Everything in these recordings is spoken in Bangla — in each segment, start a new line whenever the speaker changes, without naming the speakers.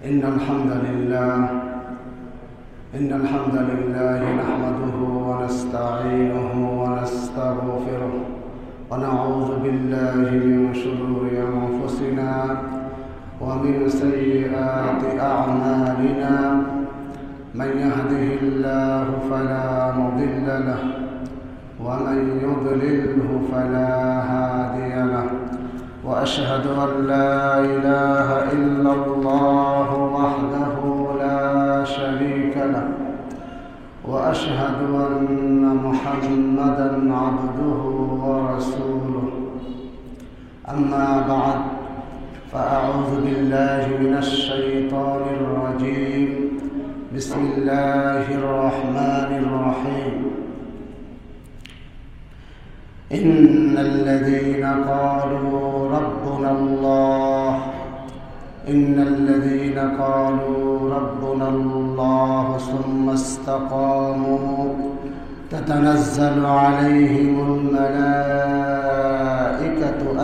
إن الحمد لله نحمده ونستعينه ونستغفره ونعوذ بالله من شرور أنفسنا ومن سيئات أعمالنا من يهده الله فلا مضل له ومن يضلله فلا هادي له وأشهد أن لا إله إلا الله وحده لا شريك له وأشهد أن محمدا عبده ورسوله أما بعد فأعوذ بالله من الشيطان الرجيم بسم الله الرحمن الرحيم إن الذين قالوا ربنا الله ثم استقاموا تتنزل عليهم الملائكة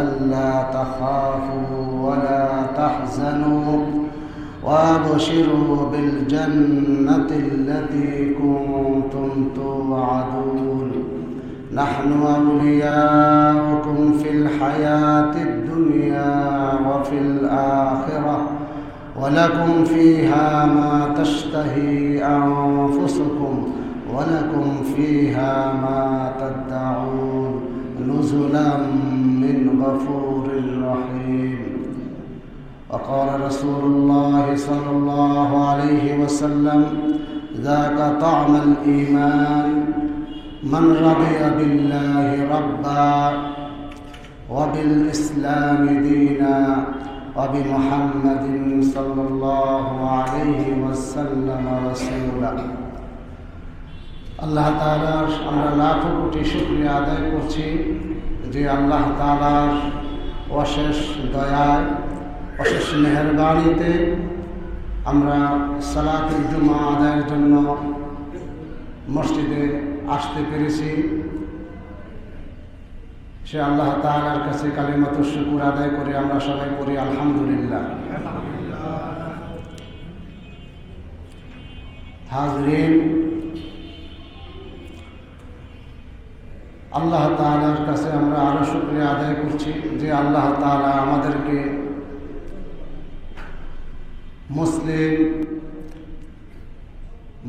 ألا تخافوا ولا تحزنوا وابشروا بالجنة التي كنتم توعدون نحن أولياؤكم في الحياة الدنيا وفي الآخرة ولكم فيها ما تشتهي أنفسكم ولكم فيها ما تدعون نزلا من غفور رحيم. وقال رسول الله صلى الله عليه وسلم ذاق طعم الإيمان من رضي بالله ربا وبالإسلام دينا وبمحمد صلى الله عليه وسلم رسولا. আল্লাহ তাআলার আমরা লাখো কোটি শুকরিয়া আদায় করছি যে আল্লাহ তাআলার অশেষ দয়ায় অশেষ মেহেরবানিতে আমরা সালাতুল জুমা আদায়ের জন্য মসজিদে আসতে পেরেছি। সে আল্লাহ তাআলার কাছে কালিমাতুশ শুকর আদায় করে আমরা সবাই করি আলহামদুলিল্লাহ। হাজরিন, আল্লাহ তাআলার কাছে আমরা আরো শুকরিয়া আদায় করছি যে আল্লাহ তাআলা আমাদেরকে মুসলিম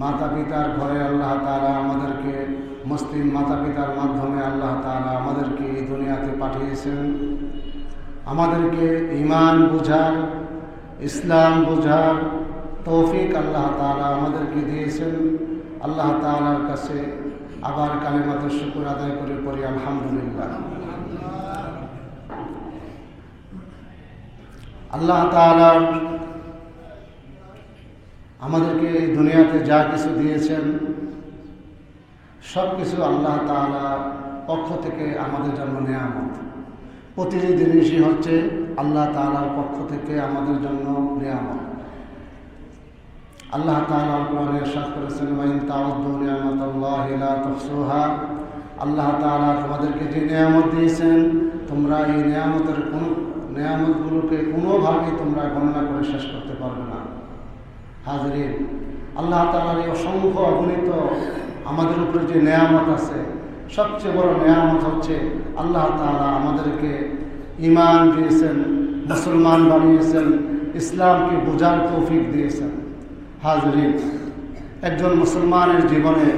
মাতা পিতার ঘরে আল্লাহ তাআলা আমাদেরকে মুসলিম মাতা পিতার মাধ্যমে আল্লাহ তাআলা আমাদেরকে এই দুনিয়াতে পাঠিয়েছেন। আমাদেরকে ঈমান বুঝার, ইসলাম বুঝার তৌফিক আল্লাহ তাআলা আমাদেরকে দিয়েছেন। আল্লাহ তাআলার কাছে আবার কালিমাতুশ শুকর আদায় করে পড়ি আলহামদুলিল্লাহ। আল্লাহ তাআলা আমাদেরকে এই দুনিয়াতে যা কিছু দিয়েছেন সব কিছু আল্লাহ তাআলার পক্ষ থেকে আমাদের জন্য নেয়ামত। প্রতিটি জিনিসই হচ্ছে আল্লাহ তাআলার পক্ষ থেকে আমাদের জন্য নেয়ামত। আল্লাহ তাআলা কোরআনে ইরশাদ করেছেন ওয়া ইন তাউদ্দু নি'মাতাল্লাহি লা তুহসুহা। আল্লাহ তাআলা তোমাদেরকে যে নেয়ামত দিয়েছেন তোমরা এই নেয়ামতগুলোকে কোনোভাবেই তোমরা গণনা করে শেষ করতে পারবে না। হাজরিন, আল্লাহ তাআলার এই অসংখ্য অগণিত আমাদের উপরে যে নেয়ামত আছে, সবচেয়ে বড় নেয়ামত হচ্ছে আল্লাহ তাআলা আমাদেরকে ঈমান দিয়েছেন, মুসলমান বানিয়েছেন, ইসলামকে বোঝার তৌফিক দিয়েছেন। হাজরিন, একজন মুসলমানের জীবনে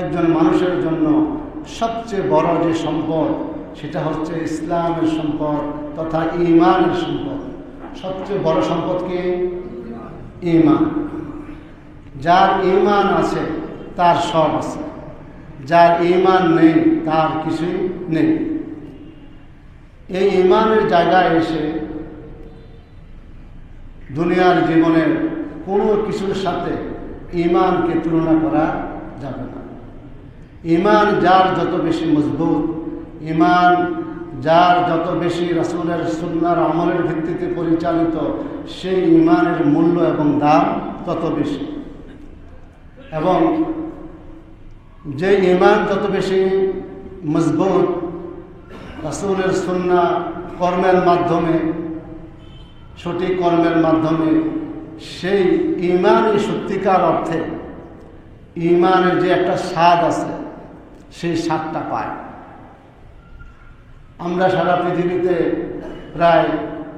একজন মানুষের জন্য সবচেয়ে বড় যে সম্পদ সেটা হচ্ছে ইসলামের সম্পদ তথা ঈমানের সম্পদ। সবচেয়ে বড় সম্পদ কি? ঈমান। যার ঈমান আছে তার সব আছে, যার ঈমান নেই তার কিছুই নেই। এই ঈমানের জায়গায় এসে দুনিয়ার জীবনের কোনো কিছুর সাথে ঈমানকে তুলনা করা যাবে না। ঈমান যার যত বেশি মজবুত, ঈমান যার যত বেশি রাসূলের সুন্নাহর আমলের ভিত্তিতে পরিচালিত, সেই ঈমানের মূল্য এবং দাম তত বেশি। এবং যে ঈমান যত বেশি মজবুত, রাসূলের সুন্নাহ কর্মের মাধ্যমে, সঠিক কর্মের মাধ্যমে সেই ঈমানের সত্যিকার অর্থে ঈমানের যে একটা স্বাদ আছে সেই স্বাদটা পায়। আমরা সারা পৃথিবীতে প্রায়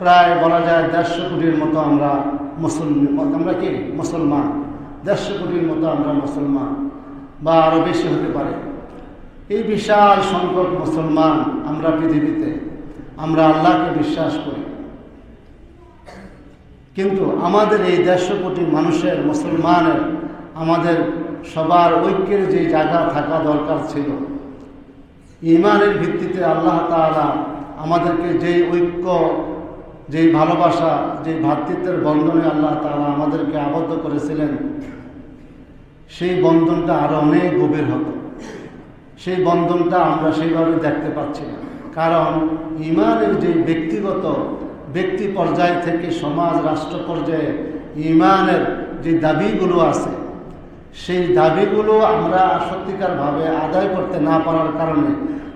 প্রায় বলা যায় 150 কোটির মতো আমরা মুসলমান 150 কোটির মতো আমরা মুসলমান, বা আরো বেশি হতে পারে। এই বিশাল সংখ্যক মুসলমান আমরা পৃথিবীতে, আমরা আল্লাহকে বিশ্বাস করি, কিন্তু আমাদের এই 150 কোটি মানুষের, মুসলমানের, আমাদের সবার ঐক্যের যে জায়গা থাকা দরকার ছিল, ঈমানের ভিত্তিতে আল্লাহ তাআলা আমাদেরকে যেই ঐক্য, যেই ভালোবাসা, যেই ভ্রাতৃত্বের বন্ধনে আল্লাহ তাআলা আমাদেরকে আবদ্ধ করেছিলেন, সেই বন্ধনটা আরো অনেক গভীর হতো। সেই বন্ধনটা আমরা সেইভাবে দেখতে পাচ্ছি না, কারণ ঈমানের যে ব্যক্তি পর্যায় থেকে সমাজ, রাষ্ট্র পর্যায়ে ঈমানের যে দাবিগুলো আছে, সেই দাবিগুলো আমরা সত্যিকারভাবে আদায় করতে না পারার কারণে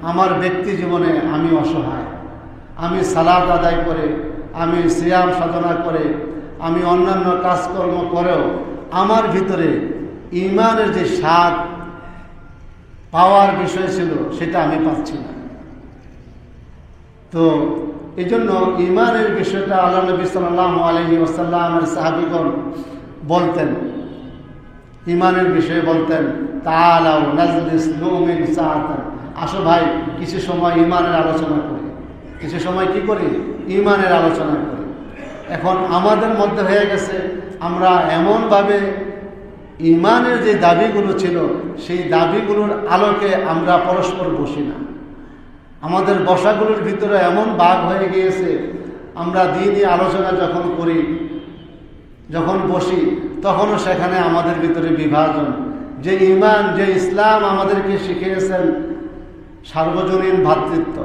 আমার ব্যক্তি জীবনে আমি অসহায়। আমি সালাত আদায় করে, আমি সিয়াম সাধনা করে, আমি অন্যান্য কাজকর্ম করেও আমার ভিতরে ঈমানের যে স্বাদ পাওয়ার বিষয় ছিল সেটা আমি পাচ্ছি না। তো এই জন্য ঈমানের বিষয়টা আল্লাহ নবী সাল্লাল্লাহু আলাইহি ওয়াসাল্লামের সাহাবীগণ বলতেন, ঈমানের বিষয়ে বলতেন, তাআলাউ নাজলিস নুমিন সাআতান, আসো ভাই কিছু সময় ঈমানের আলোচনা করি। কিছু সময় কি করি? ঈমানের আলোচনা করি। এখন আমাদের মধ্যে হয়ে গেছে, আমরা এমনভাবে ঈমানের যে দাবিগুলো ছিল সেই দাবিগুলোর আলোকে আমরা পরস্পর বসি না। আমাদের বসাগুলোর ভিতরে এমন ভাগ হয়ে গিয়েছে, আমরা দিনই আলোচনা যখন করি, যখন বসি, তখনও সেখানে আমাদের ভিতরে বিভাজন। যে ঈমান, যে ইসলাম আমাদেরকে শিখিয়েছেন সার্বজনীন ভ্রাতৃত্ব,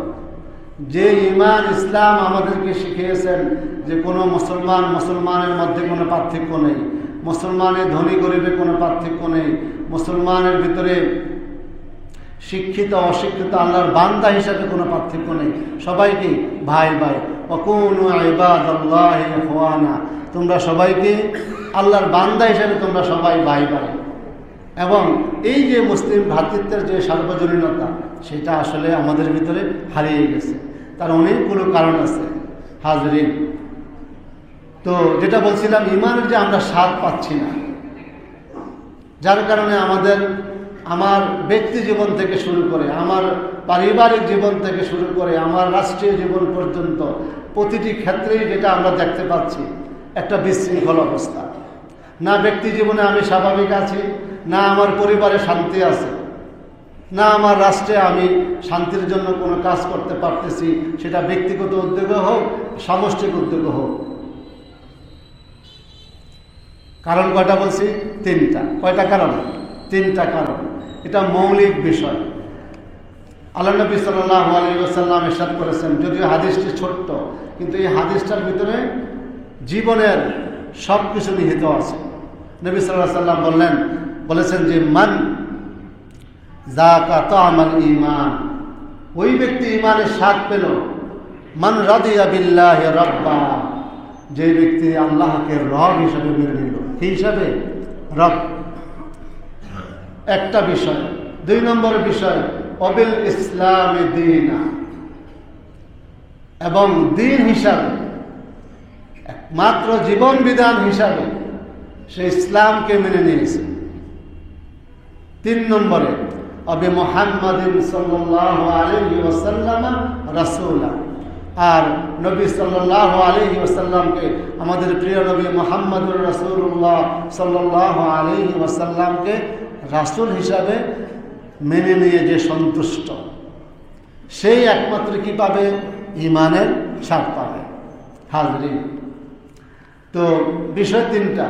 যে ঈমান ইসলাম আমাদেরকে শিখিয়েছেন যে কোনো মুসলমানের মধ্যে কোনো পার্থক্য নেই, মুসলমানের ধনী গরিবের কোনো পার্থক্য নেই, মুসলমানের ভিতরে শিক্ষিত অশিক্ষিত আল্লাহর বান্দা হিসাবে কোনো পার্থক্য নেই, সবাইকে ভাই ভাই, ওয়াকুনু ইবাদাল্লাহি ইখওয়ানা, তোমরা সবাইকে আল্লাহর বান্দা হিসাবে তোমরা সবাই ভাই ভাই। এবং এই যে মুসলিম ভ্রাতৃত্বের যে সার্বজনীনতা, সেটা আসলে আমাদের ভিতরে হারিয়ে গেছে। তার অনেকগুলো কারণ আছে হাজরিন। তো যেটা বলছিলাম, ঈমানের যে আমরা স্বাদ পাচ্ছি না, যার কারণে আমার ব্যক্তি জীবন থেকে শুরু করে, আমার পারিবারিক জীবন থেকে শুরু করে, আমার রাষ্ট্রীয় জীবন পর্যন্ত প্রতিটি ক্ষেত্রেই যেটা আমরা দেখতে পাচ্ছি, একটা বিশৃঙ্খল অবস্থা। না ব্যক্তি জীবনে আমি স্বাভাবিক আছি, না আমার পরিবারে শান্তি আছে, না আমার রাষ্ট্রে আমি শান্তির জন্য কোনো কাজ করতে পারতেছি, সেটা ব্যক্তিগত উদ্যোগে হোক, সামষ্টিক উদ্যোগে হোক। কারণ কয়টা বলছি? 3টা। কয়টা কারণ? 3টা কারণ। এটা মৌলিক বিষয়। আল্লাহ নবী সাল্লাল্লাহু আলাইহি ওয়াসাল্লাম ইরশাদ করেছেন, যদিও হাদিসটি ছোট্ট, কিন্তু এই হাদিসটার ভিতরে জীবনের সব কিছু নিহিত আছে। নবী সাল্লাল্লাহু আলাইহি ওয়াসাল্লাম বলেছেন যে মান যাকা তা'মাল ঈমান, ওই ব্যক্তি ঈমানের স্বাদ পেল, মান রাদিয়া বিল্লাহি রাব্বা, যে ব্যক্তি আল্লাহকে রব হিসাবে মেনে নিল। কি হিসাবে? রব। একটা বিষয়। 2 নম্বর বিষয়, অবিল ইসলামে দীনা, এবং দিন হিসাবে, একমাত্র জীবন বিধান হিসাবে সে ইসলামকে মেনে নিয়েছে। 3 নম্বরে, অবি মুহাম্মাদিন সাল্লাল্লাহু আলাইহি ওয়াসাল্লাম রাসূলা, আর নবী সাল্লাল্লাহু আলাইহি ওয়াসাল্লামকে, আমাদের প্রিয় নবী মুহাম্মদুর রাসূলুল্লাহ সাল্লাল্লাহু আলাইহি ওয়াসাল্লামকে রাসূল হিসাবে মেনে নিয়ে যে সন্তুষ্ট, সেই একমাত্র কি পাবে? ঈমানের স্বাদ পাবে। হাজরিন, তো বিষয় 3টা।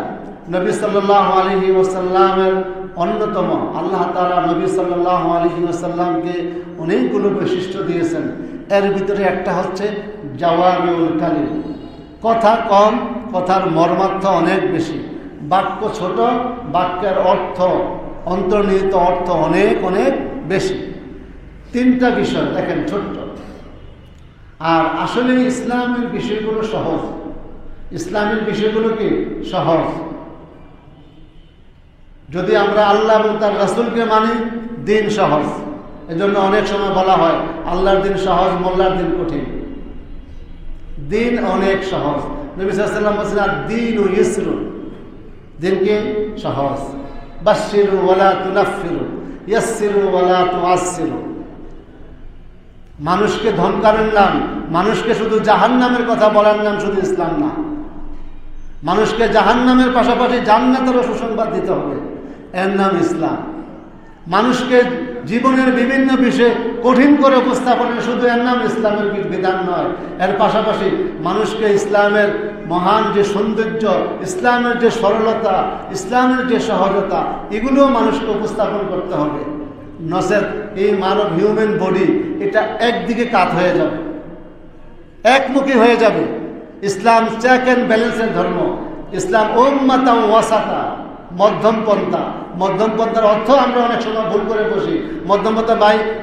নবী সাল্লাল্লাহু আলাইহি ওয়াসাল্লামের অন্যতম, আল্লাহ তাআলা নবী সাল্লাল্লাহু আলাইহি ওয়াসাল্লামকে অনেকগুলো বৈশিষ্ট্য দিয়েছেন। এর ভিতরে একটা হচ্ছে জাওয়ামিউল কালিম, কথা কম, কথার মর্মার্থ অনেক বেশি, বাক্য ছোট, বাক্যের অর্থ, অন্তর্নিহিত অর্থ অনেক অনেক বেশি। 3টা বিষয় দেখেন, ছোট্ট। আর আসলে ইসলামের বিষয়গুলো সহজ, ইসলামের বিষয়গুলো কি সহজ। যদি আমরা আল্লাহ এবং তার রাসূলকে মানি, দিন সহজ। এজন্য অনেক সময় বলা হয় আল্লাহর দিন সহজ, মোল্লার দিন কঠিন। দিন অনেক সহজ। নবী সাল্লাল্লাহু আলাইহি ওয়াসাল্লাম বলেছেন দ্বীনু ইসরুন, দিন কি সহজ। বাশশিরু ওয়ালা তুনাফফিরু, ইয়াসসিরু ওয়ালা তুআসসিরু। মানুষকে ধমকানোর নাম, মানুষকে শুধু জাহান্নামের কথা বলার নাম শুধু ইসলাম না। মানুষকে জাহান্নামের পাশাপাশি জান্নাতেরও সুসংবাদ দিতে হবে, এর নাম ইসলাম। মানুষকে জীবনের বিভিন্ন বিষয়ে কঠিন করে উপস্থাপনের শুধু এর নাম ইসলামের বিধান নয়, এর পাশাপাশি মানুষকে ইসলামের মহান যে সৌন্দর্য, ইসলামের যে সরলতা, ইসলামের যে সহজতা, এগুলোও মানুষকে উপস্থাপন করতে হবে। নচেত এই মানব হিউম্যান বডি এটা একদিকে কাত হয়ে যাবে, একমুখী হয়ে যাবে। ইসলাম চেক অ্যান্ড ব্যালেন্সের ধর্ম। ইসলাম উম্মাতা ওয়াসাতা, মধ্যম পন্থা। মধ্যম পন্থার অর্থ আমরা অনেক সময় ভুল করে বসি। মধ্যম পন্থা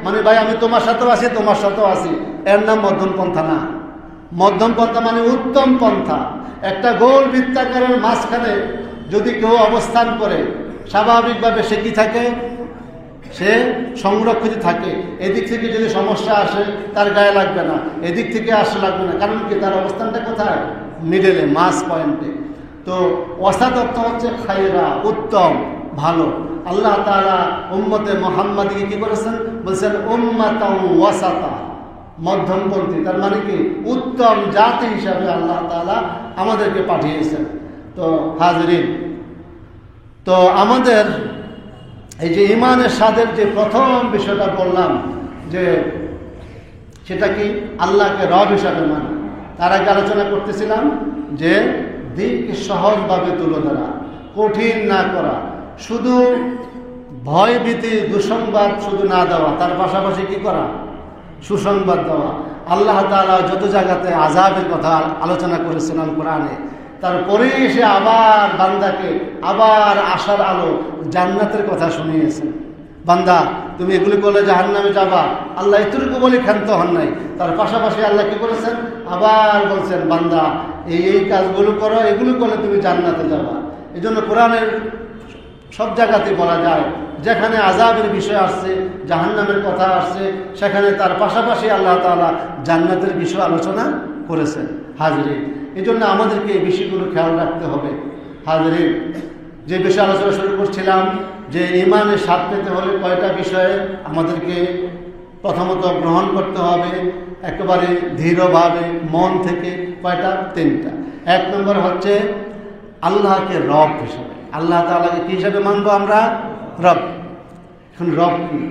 মানে ভাই আমি তোমার সাথেও আছি, তোমার সাথেও আছি, এর নাম মধ্যম পন্থা না। মধ্যম পন্থা মানে উত্তম পন্থা। একটা গোল বৃত্তাকারের মাঝখানে যদি কেউ অবস্থান করে, স্বাভাবিকভাবে সে কি থাকে? সে সংরক্ষিত থাকে। এদিক থেকে যদি সমস্যা আসে তার গায়ে লাগবে না, এদিক থেকে আসে লাগবে না। কারণ কি? তার অবস্থানটা কোথায়? মিডলে, মাস পয়েন্টে। তো ওয়াসাত অর্থ হচ্ছে খায়রা, উত্তম, ভালো। আল্লাহ তাআলা উম্মতে মুহাম্মাদীকে কি করেছেন? বলছেন উম্মাতাও ওয়াসাতা, মধ্যমপন্থী। তার মানে কি? উত্তম জাতি হিসাবে আল্লাহ তাআলা আমাদেরকে পাঠিয়েছেন। তো হাজরিন, তো আমাদের এই যে ইমানের স্বাদের যে প্রথম বিষয়টা বললাম, যে সেটা কি? আল্লাহকে রব হিসাবে মানা। তার আগে আলোচনা করতেছিলাম যে দিনকে সহজভাবে তুলে ধরা, কঠিন না করা, শুধু ভয় ভীতি দুঃসংবাদ শুধু না দেওয়া, তার পাশাপাশি কি করা? সুসংবাদ দেওয়া। আল্লাহ তাআলা যত জায়গাতে আযাবের কথা আলোচনা করেছেন আল কোরআনে, তারপরে এসে আবার বান্দাকে আবার আশার আলো, জান্নাতের কথা শুনিয়েছেন। বান্দা তুমি এগুলি করলে জাহান্নামে যাবা, আল্লাহ এতটুকু বলে ক্ষান্ত হন নাই। তার পাশাপাশি আল্লাহ কি করেছেন? আবার বলছেন বান্দা এই কাজগুলো করো, এগুলো করলে তুমি জান্নাতে যাবা। এই জন্য কোরআনের সব জায়গাতে বলা যায় যেখানে আযাবের বিষয় আসছে, জাহান্নামের কথা আসছে, সেখানে তার পাশাপাশি আল্লাহ তাআলা জান্নাতের বিষয় আলোচনা করেছেন। হাজরিন, এই জন্য আমাদেরকে এই বিষয়গুলো খেয়াল রাখতে হবে। হাজরিন, যে বিষয়ে আলোচনা শুরু করছিলাম যে ইমানের স্বাদ পেতে হলে কয়টা বিষয়ে আমাদেরকে প্রথমত গ্রহণ করতে হবে, একেবারে দৃঢ়ভাবে মন থেকে। কয়টা? 3টা। 1 নম্বর হচ্ছে আল্লাহকে রব হিসাবে, আল্লাহ তাআলাকে কি হিসাবে মানবো আমরা? রব। এখন রব কি?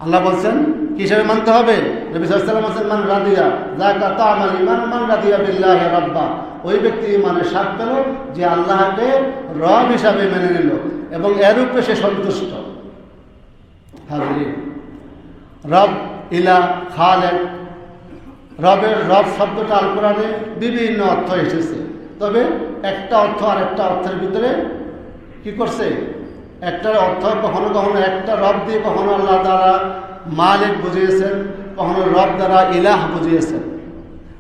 আল্লাহ বলছেন কি হিসাবে মানতে হবে? নবী সাল্লাল্লাহু আলাইহি ওয়াসাল্লাম বলেন মান রাদিয়া যাকা তা'মাল ঈমান মান রাদিয়া বিল্লাহি রাব্বা। ওই ব্যক্তি ইমানের স্বাদ পেল যে আল্লাহকে রব হিসাবে মেনে নিল এবং এরূপে সে সন্তুষ্ট। হাজরিন, রব, ইলাহ, খালেক, রবের রব শব্দটা আল কোরআনে বিভিন্ন অর্থ এসেছে। তবে একটা অর্থ আর একটা অর্থের ভিতরে কি করছে? একটার অর্থ কখনো কখনো একটা রব দিয়ে কখনো আল্লাহ তাআলা মালিক বুঝিয়েছেন, কখনো রব দ্বারা ইলাহ বুঝিয়েছেন,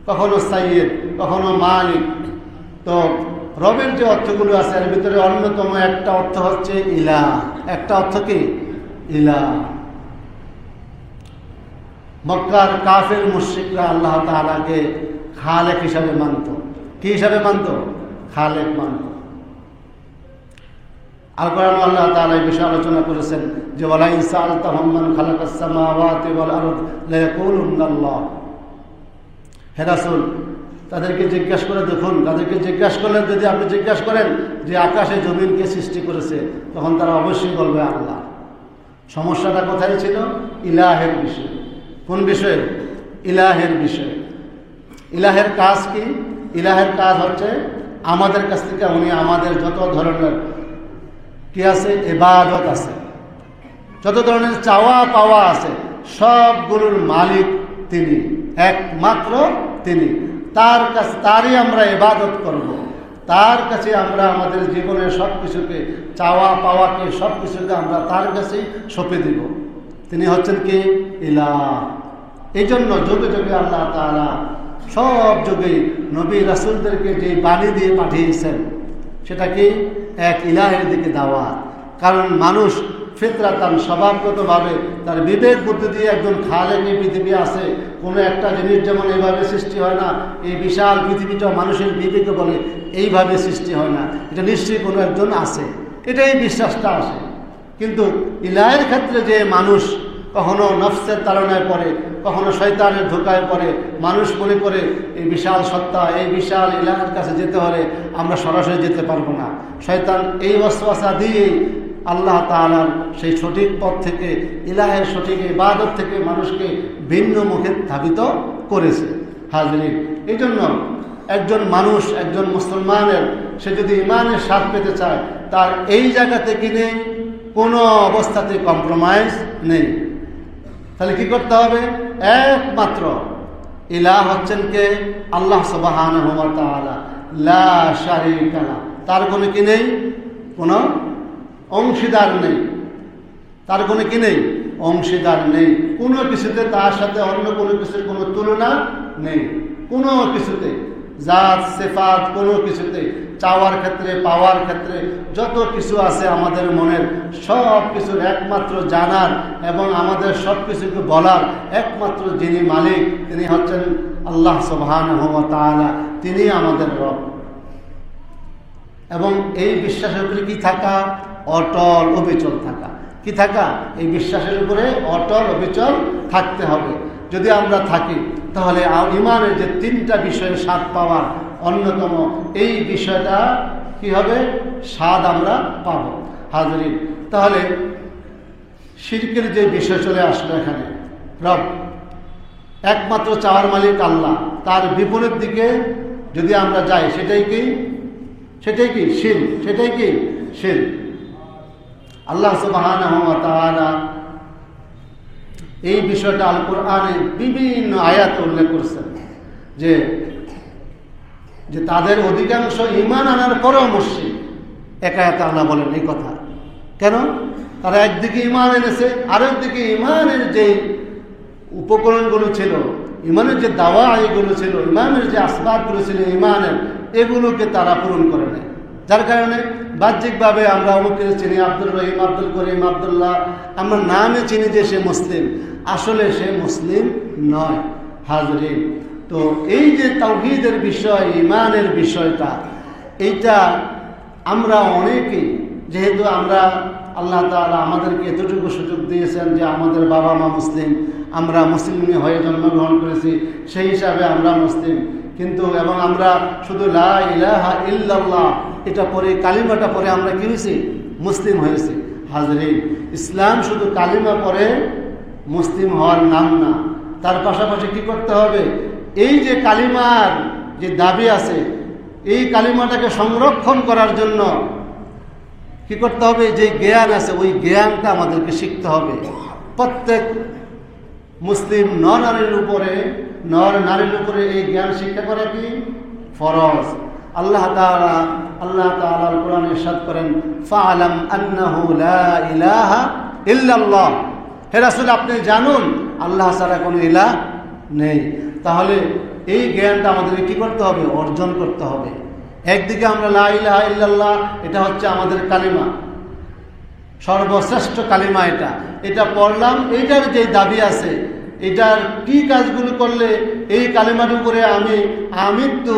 কখনো সাইয়্যিদ, কখনো মালিক। তো রবের যে অর্থগুলো আছে এর ভিতরে অন্যতম একটা অর্থ হচ্ছে ইলাহ। একটা অর্থ কি? ইলাহ। মক্কার কাফের মুশরিকরা আল্লাহ তাআলাকে খালেক হিসাবে মানত। কি হিসাবে মানত? খালেক মানত। আল কোরআন আল্লাহ তাআলা এই বিষয়ে আলোচনা করেছেন যে ওয়ালা ইন সাআলতাহুম মান খালাকাস সামাওয়াতি ওয়াল আরদ লা ইয়াকুলুনাল্লাহ। হে রাসূল, তাদেরকে জিজ্ঞাসা করে দেখুন, তাদেরকে জিজ্ঞাসা করলে যদি আপনি জিজ্ঞাসা করেন যে আকাশে জমিনকে সৃষ্টি করেছে, তখন তারা অবশ্যই বলবে আল্লাহ। সমস্যাটা কোথায় ছিল? ইলাহের বিষয়ে। কোন বিষয়ে? ইলাহের বিষয়ে। ইলাহের কাজ কি? ইলাহের কাজ হচ্ছে আমাদের কাছ থেকে উনি আমাদের যত ধরনের কি আছে, ইবাদত আছে, যত ধরনের চাওয়া পাওয়া আছে, সবগুলোর মালিক তিনি, একমাত্র তিনি। তার কাছে, তারই আমরা ইবাদত করব, তার কাছে আমরা আমাদের জীবনের সব কিছুকে, চাওয়া পাওয়াকে, সব কিছুকে আমরা তার কাছেই সঁপে দিব। তিনি হচ্ছেন কি? ইলাহ। এই জন্য যুগে যুগে আল্লাহ তাআলা সব যুগে নবী রাসূলদেরকে যে বাণী দিয়ে পাঠিয়েছেন সেটা কি এক ইলাহের দিকে দাওয়াত। কারণ মানুষ ফিতরাতান স্বভাবগতভাবে তার বিবেক বুদ্ধি দিয়ে একজন খালেক এই পৃথিবী আছে। কোনো একটা জিনিস যেমন এইভাবে সৃষ্টি হয় না, এই বিশাল পৃথিবীটা মানুষের বিবেকে বলে এইভাবে সৃষ্টি হয় না, এটা নিশ্চয়ই কোনো একজন আছে, এটাই বিশ্বাসটা আসে। কিন্তু ইলাহের ক্ষেত্রে যে মানুষ কখনো নফসের তাড়নায় পড়ে, কখনো শয়তানের ধোকায় পড়ে, মানুষ মনে করে এই বিশাল সত্তা, এই বিশাল ইলাহের কাছে যেতে হলে আমরা সরাসরি যেতে পারবো না। শয়তান এই ওয়াসওয়াসা দিয়েই আল্লাহ তাআলার সেই সঠিক পথ থেকে, ইলাহের সঠিক ইবাদত থেকে মানুষকে ভিন্ন মুখে ধাবিত করেছে। হাজরিন, এই জন্য একজন মানুষ, একজন মুসলমানের সে যদি ইমানের স্বাদ পেতে চায়, তার এই জায়গা থেকে নেই, কোনো অবস্থাতে কম্প্রোমাইজ নেই। তাহলে কি করতে হবে? একমাত্র ইলাহ হচ্ছেন কে? আল্লাহ সুবহানাহু ওয়া তাআলা, লা শারীকা লাহু, তার কোনো কি নেই? কোনো অংশীদার নেই। তার কোনো কি নেই? অংশীদার নেই। কোনো কিছুতে তার সাথে অন্য কোনো কিছুর কোনো তুলনা নেই। কোনো কিছুতে, জাত সিফাত, কোনো কিছুতে, চাওয়ার ক্ষেত্রে, পাওয়ার ক্ষেত্রে, যত কিছু আছে আমাদের মনের, সব কিছুর একমাত্র জানার এবং আমাদের সব কিছুকে বলার একমাত্র যিনি মালিক, তিনি হচ্ছেন আল্লাহ সুবহানাহু ওয়া তাআলা। তিনি আমাদের রব। এবং এই বিশ্বাসের উপরে কি থাকা? অটল অবিচল থাকা। কি থাকা? এই বিশ্বাসের উপরে অটল অবিচল থাকতে হবে। যদি আমরা থাকি তাহলে ইমানের যে তিনটা বিষয়ের স্বাদ পাওয়ার অন্যতম এই বিষয়টা কি হবে? স্বাদ আমরা পাব। হাজরিন, তাহলে শিরকের যে বিষয় চলে আসলো এখানে, রব একমাত্র চাওয়ার মালিক আল্লাহ, তার বিপরীত দিকে যদি আমরা যাই সেটাই কি? সেটাই কি শিরক? সেটাই কি শিরক? আল্লাহ সুবহানাহু ওয়া তাআলা এই বিষয়টা আল কোরআনে বিভিন্ন আয়াতে উল্লেখ করছেন যে তাদের অধিকাংশ ঈমান আনার পরেও মুশরিক। এক আয়াতে আল্লাহ বলেন এই কথা। কেন? তারা একদিকে ঈমান এনেছে, আরেকদিকে ঈমানের যে উপকরণগুলো ছিল, ঈমানের যে দাওয়াইগুলো ছিল, ঈমানের যে আসবাবগুলো ছিল ঈমানের, এগুলোকে তারা পূরণ করে নেয়। যার কারণে বাহ্যিকভাবে আমরা অমুককে চিনি, আব্দুর রহিম, আব্দুল করিম, আব্দুল্লাহ, আমরা নামে চিনি যে সে মুসলিম, আসলে সে মুসলিম নয়। হাজরিন, তো এই যে তাওহীদের বিষয়, ঈমানের বিষয়টা, এইটা আমরা অনেকেই, যেহেতু আমরা আল্লাহ তাআলা আমাদেরকে এতটুকু সুযোগ দিয়েছেন যে আমাদের বাবা মা মুসলিম, আমরা মুসলিম হয়ে জন্মগ্রহণ করেছি, সেই হিসাবে আমরা মুসলিম। কিন্তু এবং আমরা শুধু লা ইলাহা ইল্লাল্লাহ এটা পরে, কালিমাটা পরে আমরা কি হয়েছি? মুসলিম হয়েছি। হাজরিন, ইসলাম শুধু কালিমা পরে মুসলিম হওয়ার নাম না, তার পাশাপাশি কি করতে হবে? এই যে কালিমার যে দাবি আছে, এই কালিমাটাকে সংরক্ষণ করার জন্য কি করতে হবে? যে জ্ঞান আছে, ওই জ্ঞানটা আমাদেরকে শিখতে হবে। প্রত্যেক মুসলিম নর নারীর উপরে এই জ্ঞান শিক্ষা করা কি ফরজ। আল্লাহ তাআলা কোরআনে ইরশাদ করেন, ফাআলাম আন্নাহু লা ইলাহা ইল্লাল্লাহ, হে রাসূল আপনি জানুন আল্লাহ ছাড়া কোনো ইলাহ নেই। তাহলে এই জ্ঞানটা আমাদেরকে কি করতে হবে? অর্জন করতে হবে। একদিকে আমরা লা ইলাহা ইল্লাল্লাহ, এটা হচ্ছে আমাদের কালিমা, সর্বশ্রেষ্ঠ কালিমা, এটা পড়লাম, এইটার যে দাবি আছে, এটার কি কাজগুলো করলে এই কালিমার উপরে আমি তো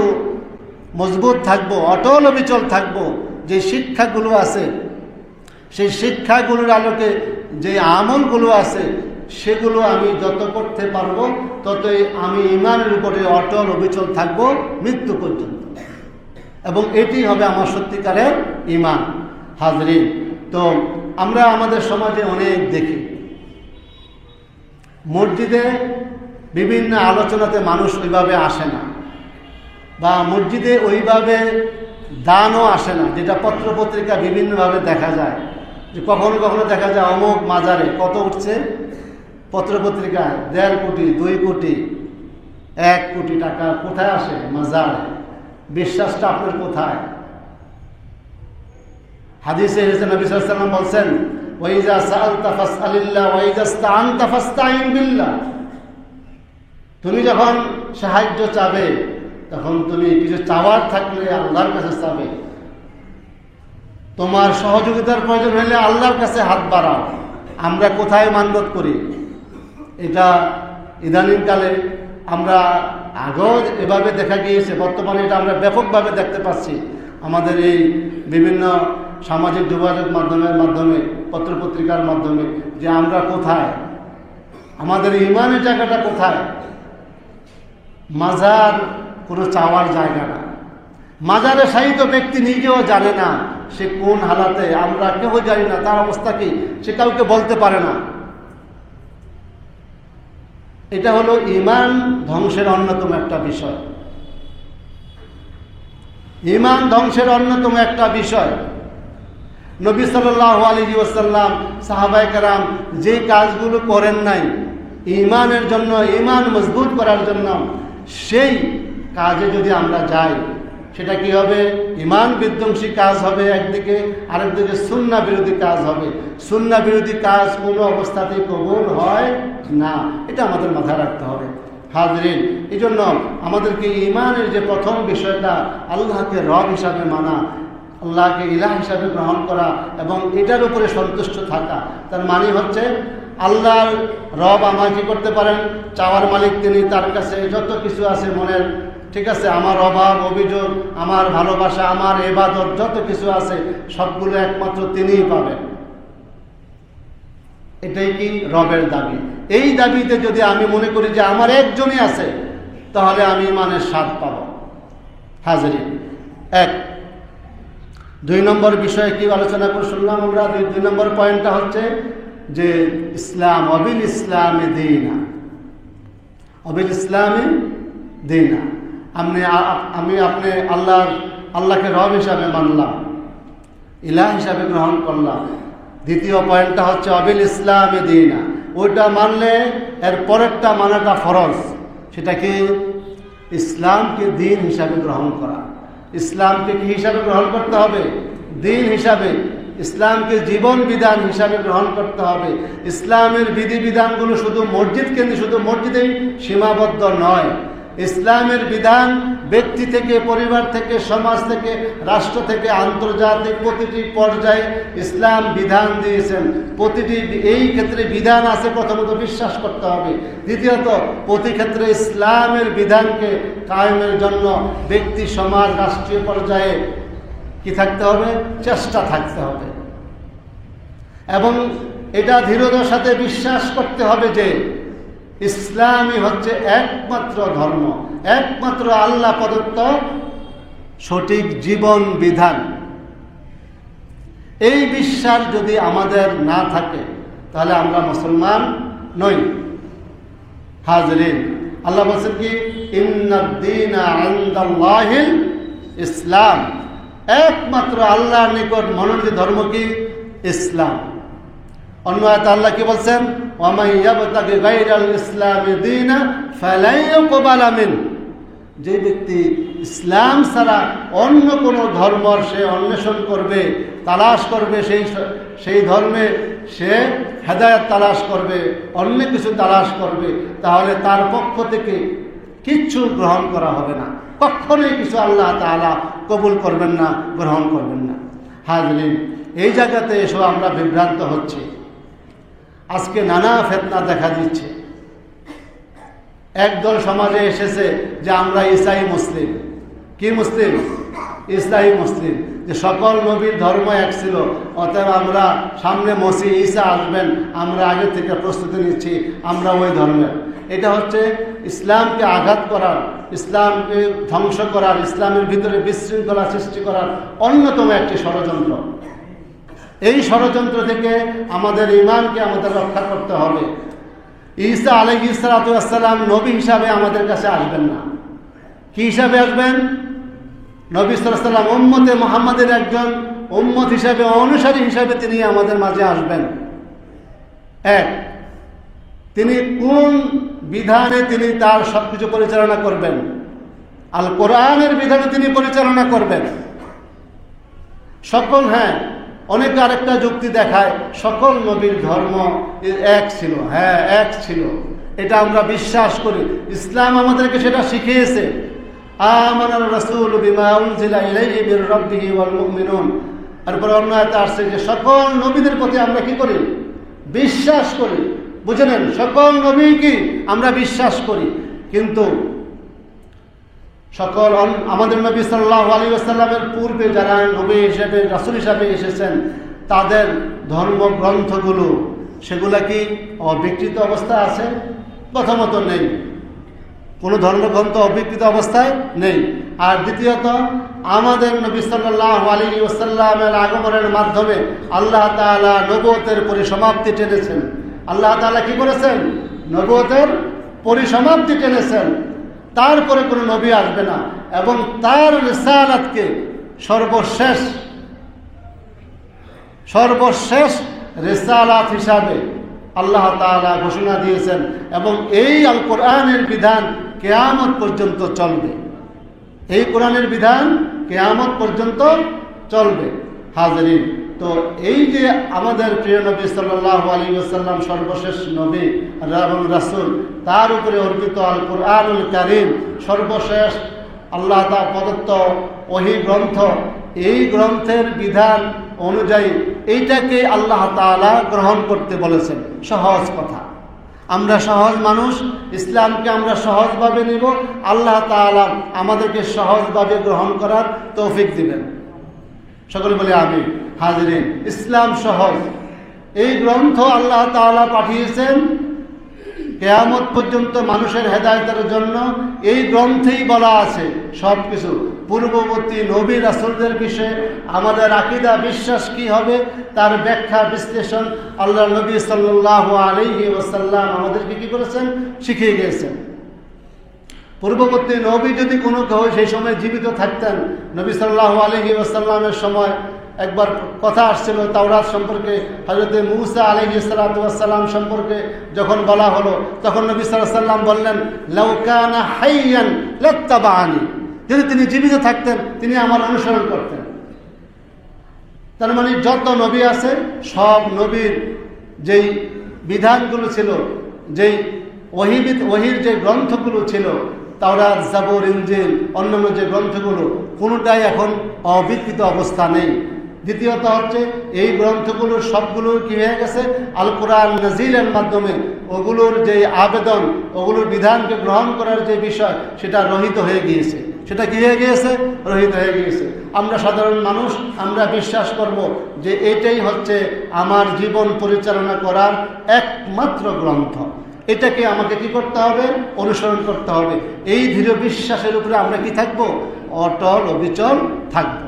মজবুত থাকবো, অটল অবিচল থাকবো, যে শিক্ষাগুলো আছে, সেই শিক্ষাগুলোর আলোকে যে আমলগুলো আছে, সেগুলো আমি যত করতে পারবো ততই আমি ঈমানের উপরে অটল অবিচল থাকবো মৃত্যু পর্যন্ত। এবং এটি হবে আমার সত্যিকারের ঈমান। হাজরিন, তো আমরা আমাদের সমাজে অনেক দেখি, মসজিদে বিভিন্ন আলোচনাতে মানুষ ওইভাবে আসে না, বা মসজিদে ওইভাবে দানও আসে না, যেটা পত্রপত্রিকা বিভিন্নভাবে দেখা যায়। যে কখনো কখনো দেখা যায় অমুক মাজারে কত উঠছে পত্রপত্রিকায়, 1.5 কোটি, 2 কোটি, 1 কোটি টাকা কোথায় আসে? মাজারে। বিশ্বাসটা আপনার কোথায়? হাদিসে এসেছে, নবী সাল্লাল্লাহু আলাইহি ওয়াসাল্লাম বলছেন, ওয়াইজা সাআলতা ফাসআলিল্লাহ ওয়াইজা ইসতাআনতা ফাসতাঈন বিল্লাহ। তুমি যখন সাহায্য চাবে তখন তুমি কিছু চাওয়ার থাকলে আল্লাহর কাছে চাবে, তোমার সহযোগিতার প্রয়োজন হলে আল্লাহর কাছে হাত বাড়াও। আমরা কোথায় মান্যত করি? এটা ইদানিংকালে আমরা আগেও এভাবে দেখা গিয়েছে, বর্তমানে এটা আমরা ব্যাপকভাবে দেখতে পাচ্ছি আমাদের এই বিভিন্ন সামাজিক যোগাযোগ মাধ্যমে পত্রপত্রিকার মাধ্যমে, যে আমরা কোথায়, আমাদের ইমানের জায়গাটা কোথায়? মাজার কোনো চাওয়ার জায়গা না। মাজারে শায়িত ব্যক্তি নিজেও জানে না সে কোন হালাতে, আমরা কেউ জানি না তার অবস্থা কি, সে কাউকে বলতে পারে না। এটা হলো ঈমান ধ্বংসের অন্যতম একটা বিষয়। ঈমান ধ্বংসের অন্যতম একটা বিষয়। নবী সাল্লাল্লাহু আলাইহি ওয়াসাল্লাম, সাহাবায়ে কেরাম যে কাজগুলো করেন নাই ঈমানের জন্য, ঈমান মজবুত করার জন্য, সেই কাজে যদি আমরা যাই সেটা কি হবে? ঈমান বিধ্বংসী কাজ হবে একদিকে, আরেকদিকে সুন্নাহ বিরোধী কাজ হবে। সুন্নাহ বিরোধী কাজ কোনো অবস্থাতেই কবুল হয় না, এটা আমাদের মাথায় রাখতে হবে। হাজরিন, এই জন্য আমাদেরকে ঈমানের যে প্রথম বিষয়টা, আল্লাহকে রব হিসাবে মানা, আল্লাহকে ইলাহ হিসাবে গ্রহণ করা এবং এটার উপরে সন্তুষ্ট থাকা। তার মানে হচ্ছে আল্লাহর রব আমার কি করতে পারেন? চাওয়ার মালিক তিনি, তার কাছে যত কিছু আছে মনের, ঠিক আছে, আমার অভাব অভিযোগ, আমার ভালোবাসা, আমার ইবাদত যত কিছু আছে সবগুলো একমাত্র তিনিই পাবেন। এটাই কি রবের দাবি। এই দাবিতে যদি আমি মনে করি যে আমার একজনই আছে, তাহলে আমি ঈমানের স্বাদ পাব। হাজরিন, এক। 2 নম্বর বিষয়ে কি আলোচনা করে শুনলাম আমরা? 2 নম্বর পয়েন্টটা হচ্ছে যে ইসলাম, অবিল ইসলামে দীনা, অবিল ইসলামে দীনা। আমি আপনি আল্লাহকে রব হিসাবে মানলাম, ইলাহ হিসাবে গ্রহণ করলাম। দ্বিতীয় পয়েন্টটা হচ্ছে অবিল ইসলামে দীনা। ওইটা মানলে এর পরেরটা মানাটা ফরজ। সেটা কি? ইসলামকে দিন হিসাবে গ্রহণ করা। ইসলামকে কি হিসাবে গ্রহণ করতে হবে? দিন হিসাবে। ইসলামকে জীবন বিধান হিসাবে গ্রহণ করতে হবে। ইসলামের বিধিবিধানগুলো শুধু মসজিদেই সীমাবদ্ধ নয়। ইসলামের বিধান ব্যক্তি থেকে, পরিবার থেকে, সমাজ থেকে, রাষ্ট্র থেকে, আন্তর্জাতিক প্রতিটি পর্যায়ে ইসলাম বিধান দিয়েছেন। প্রতিটি এই ক্ষেত্রে বিধান আছে, প্রথমত বিশ্বাস করতে হবে। দ্বিতীয়ত প্রতি ক্ষেত্রে ইসলামের বিধানকে কায়েমের জন্য ব্যক্তি, সমাজ, রাষ্ট্রীয় পর্যায়ে কি থাকতে হবে? চেষ্টা থাকতে হবে। এবং এটা দৃঢ়তার সাথে বিশ্বাস করতে হবে যে ইসলামই হচ্ছে একমাত্র ধর্ম, একমাত্র আল্লাহ প্রদত্ত সঠিক জীবন বিধান। এই বিশ্বাস যদি আমাদের না থাকে তাহলে আমরা মুসলমান নই। হাজরিন, আল্লাহ বলছেন কি? ইন্নাদ-দীনা ইনদাল্লাহিল ইসলাম। একমাত্র আল্লাহর নিকট মনোনীত ধর্ম কি? ইসলাম। অন্য আয়াতে আল্লাহ কি বলছেন? ওয়া মান ইয়াবতাগি গায়রাল ইসলামি দীনা ফালান ইউকবালা মিনহু। যে ব্যক্তি ইসলাম ছাড়া অন্য কোনো ধর্ম সে অন্বেষণ করবে, তালাশ করবে, সেই ধর্মে সে হেদায়েত তালাশ করবে, অন্য কিছু তালাশ করবে, তাহলে তার পক্ষ থেকে কিচ্ছু গ্রহণ করা হবে না। কখনোই কিছু আল্লাহ তাআলা কবুল করবেন না, গ্রহণ করবেন না। হাজরিন, এই জায়গাতে এসব আমরা বিভ্রান্ত হচ্ছি। আজকে নানা ফিতনা দেখা দিচ্ছে। একদল সমাজে এসেছে যে আমরা ঈসাই মুসলিম। কি মুসলিম? ঈসাই মুসলিম। যে সকল নবীর ধর্ম এক ছিল, অতএব আমরা সামনে মসিহ ঈসা আসবেন, আমরা আগে থেকে প্রস্তুতি নিচ্ছি, আমরা ওই ধর্মের। এটা হচ্ছে ইসলামকে আঘাত করার, ইসলামকে ধ্বংস করার, ইসলামের ভিতরে বিশৃঙ্খলা সৃষ্টি করার অন্যতম একটি ষড়যন্ত্র। এই ষড়যন্ত্র থেকে আমাদের ঈমানকে আমাদের রক্ষা করতে হবে। ঈসা আলাইহিস সালাতু ওয়াস সালাম নবী হিসাবে আমাদের কাছে আসবেন না। কি হিসাবে আসবেন? নবী সাল্লাল্লাহু আলাইহি ওয়াসাল্লাম উম্মতে মুহাম্মাদের একজন উম্মত হিসাবে, অনুসারী হিসাবে তিনি আমাদের মাঝে আসবেন। এক, তিনি কোন বিধানে তিনি তার সবকিছু পরিচালনা করবেন? আল কোরআনের বিধানে তিনি পরিচালনা করবেন। সকল, হ্যাঁ, অনেকে আরেকটা যুক্তি দেখায় সকল নবীর ধর্ম এক ছিল। হ্যাঁ, এক ছিল। এটা আমরা বিশ্বাস করি। ইসলাম আমাদেরকে সেটা শিখিয়েছে। আমানার রাসূল বিমা উনজিলা ইলাইহি মির রাব্বিহি ওয়াল মুমিনুন। তারপর অন্য আয়াতে আসছে যে সকল নবীদের প্রতি আমরা কি করি? বিশ্বাস করি। বুঝে নেন, সকল নবী কি আমরা বিশ্বাস করি, কিন্তু সকল আমাদের নবী সাল্লাল্লাহু আলাইহি ওয়াসাল্লামের পূর্বে যারা নবী হিসেবে রাসূল হিসেবে এসেছেন তাদের ধর্মগ্রন্থগুলো সেগুলা কি অবিকৃত অবস্থায় আছে? প্রথমত নেই, কোনো ধর্মগ্রন্থ অবিকৃত অবস্থায় নেই। আর দ্বিতীয়ত আমাদের নবী সাল্লাল্লাহু আলাইহি ওয়াসাল্লামের আগমনের মাধ্যমে আল্লাহ তাআলা নবুয়তের পরিসমাপ্তি টেনেছেন। আল্লাহ তাআলা কি করেছেন? নবুয়তের পরিসমাপ্তি টেনেছেন। তারপরে কোনো নবী আসবে না এবং তার রিসালাতকে সর্বশেষ রিসালাত হিসাবে আল্লাহ তাআলা ঘোষণা দিয়েছেন এবং এই আল কোরআনের বিধান কিয়ামত পর্যন্ত চলবে। এই কোরআনের বিধান কিয়ামত পর্যন্ত চলবে। হাজরিন, তো এই যে আমাদের প্রিয় নবী সাল্লাল্লাহু আলাইহি ওয়াসাল্লাম সর্বশেষ নবী এবং রাসূল, তার উপরে অর্পিত আল কোরআনুল কারীম সর্বশেষ আল্লাহ তাআলা প্রদত্ত ওহী গ্রন্থ, এই গ্রন্থের বিধান অনুযায়ী এইটাকে আল্লাহ তাআলা গ্রহণ করতে বলেছেন। সহজ কথা, আমরা সহজ মানুষ, ইসলামকে আমরা সহজভাবে নিব, আল্লাহ তাআলা আমাদেরকে সহজভাবে গ্রহণ করার তৌফিক দিবেন। সকলে বলে আমিন। হাজরিন, ইসলাম সহজ। এই গ্রন্থ আল্লাহ তাআলা পাঠিয়েছেন কিয়ামত পর্যন্ত মানুষের হেদায়েতের জন্য। এই গ্রন্থেই বলা আছে সব কিছু, পূর্ববর্তী নবী রাসূলদের বিষয়ে আমাদের আকীদা বিশ্বাস কি হবে তার ব্যাখ্যা বিশ্লেষণ আল্লাহ নবী সাল্লাল্লাহু আলাইহি ওয়াসাল্লাম আমাদেরকে কি করেছেন? শিখিয়ে গিয়েছেন। পূর্ববর্তী নবী যদি কোনো কেউ সেই সময় জীবিত থাকতেন, নবী সাল্লাল্লাহু আলাইহি ওয়াসাল্লামের সময় একবার কথা আসছিল তাওরাত সম্পর্কে, হযরত মূসা আলাইহিস সালাতু ওয়াস সালাম সম্পর্কে যখন বলা হলো, তখন নবী সাল্লাল্লাহু আলাইহি ওয়াসাল্লাম বললেন, লাউ কানা হাইয়ান লাত্তাবাআনি, যদি তিনি জীবিত থাকতেন তিনি আমার অনুসরণ করতেন। তার মানে যত নবী আছে সব নবীর যেই বিধানগুলো ছিল, যেই ওহীর যে গ্রন্থগুলো ছিল, তাওরাত, জাবুর, ইনজিল, অন্যান্য যে গ্রন্থগুলো, কোনোটাই এখন অবিকৃত অবস্থা নেই। দ্বিতীয়ত হচ্ছে এই গ্রন্থগুলোর সবগুলোর কি হয়ে গেছে? আল কোরআন নাজিলের মাধ্যমে ওগুলোর যে আবেদন, ওগুলোর বিধানকে গ্রহণ করার যে বিষয়, সেটা রহিত হয়ে গিয়েছে। সেটা কি হয়ে গিয়েছে? রহিত হয়ে গিয়েছে। আমরা সাধারণ মানুষ আমরা বিশ্বাস করব যে এটাই হচ্ছে আমার জীবন পরিচালনা করার একমাত্র গ্রন্থ। এটাকে আমাকে কি করতে হবে? অনুসরণ করতে হবে। এই দৃঢ় বিশ্বাসের উপরে আমরা কি থাকবো? অটল অবিচল থাকবো।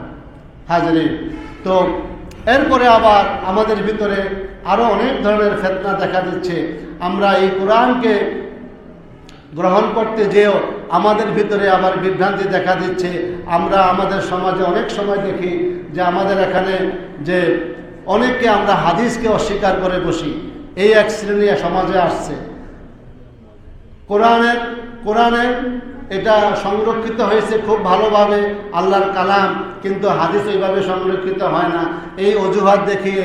হাজরিন, তো এরপরে আবার আমাদের ভিতরে আরো অনেক ধরনের ফিতনা দেখা দিচ্ছে। আমরা এই কোরআনকে গ্রহণ করতে যেও আমাদের ভিতরে আবার বিভ্রান্তি দেখা দিচ্ছে। আমরা আমাদের সমাজে অনেক সময় দেখি যে আমাদের এখানে যে অনেককে আমরা হাদিসকে অস্বীকার করে বসি, এই এক শ্রেণী সমাজে আসছে। কোরআনের এটা সংরক্ষিত হয়েছে খুব ভালোভাবে, আল্লাহর কালাম, কিন্তু হাদিস এইভাবে সংরক্ষিত হয় না। এই অজুহাত দেখিয়ে